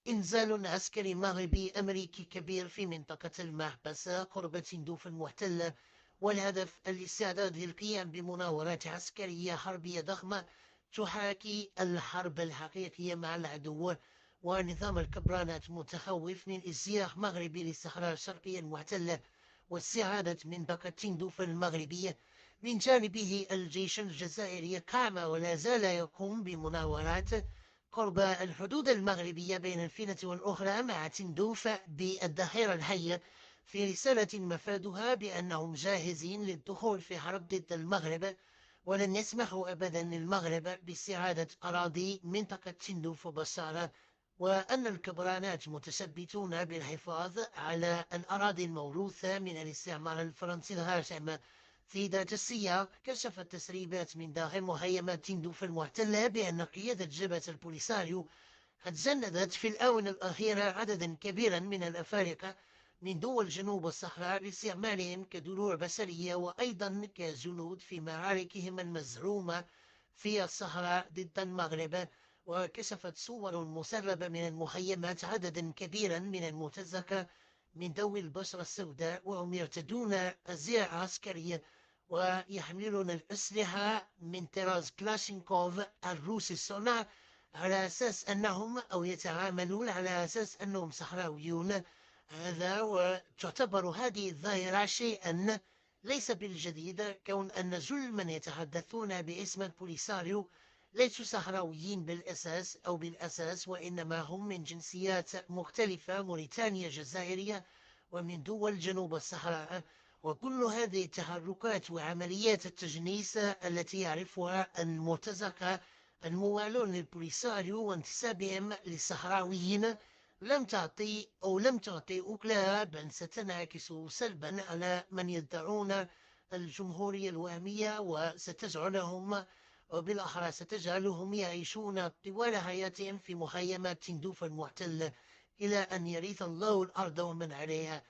إنزال عسكري مغربي أمريكي كبير في منطقة المحبسة قرب تندوف المحتلة، والهدف الاستعداد للقيام بمناورات عسكرية حربية ضخمة تحاكي الحرب الحقيقية مع العدو. ونظام الكبرانات متخوف من ازدياح مغربي للصحراء الشرقية المحتلة واستعادة منطقة تندوف المغربية. من جانبه الجيش الجزائري قام ولا زال يقوم بمناورات قرب الحدود المغربية بين الفينة والأخرى مع تندوف بالذخيرة الحية، في رسالة مفادها بأنهم جاهزين للدخول في حرب ضد المغرب، ولن يسمحوا أبدا للمغرب باستعادة أراضي منطقة تندوف وبصارة، وأن الكبرانات متثبتون بالحفاظ على الأراضي الموروثة من الاستعمار الفرنسي الهاشم. في ذات السياق كشفت تسريبات من داخل مخيمات تندوف المحتلة بأن قيادة جبهة البوليساريو قد جندت في الآونة الأخيرة عددا كبيرا من الأفارقة من دول جنوب الصحراء لاستعمالهم كدروع بشرية وأيضا كجنود في معاركهم المزعومة في الصحراء ضد المغرب. وكشفت صور مسربة من المخيمات عددا كبيرا من المرتزقة من ذوي البشرة السوداء، وهم يرتدون أزياء عسكرية ويحملون الأسلحة من طراز كلاشينكوف الروسي الصنع، على أساس أنهم أو يتعاملون على أساس أنهم صحراويون. هذا وتعتبر هذه الظاهرة شيئا ليس بالجديد، كون أن جل من يتحدثون باسم البوليساريو ليسوا صحراويين بالأساس، وإنما هم من جنسيات مختلفة، موريتانيا، جزائرية، ومن دول جنوب الصحراء. وكل هذه التحركات وعمليات التجنيس التي يعرفها المرتزقة الموالون للبوليساريو وانتسابهم للصحراويين لم تعطي أكلها، بل ستنعكس سلبا على من يدعون الجمهورية الوهمية، وستجعلهم وبالأحرى ستجعلهم يعيشون طوال حياتهم في مخيمات تندوف المحتلة إلى أن يرث الله الأرض ومن عليها.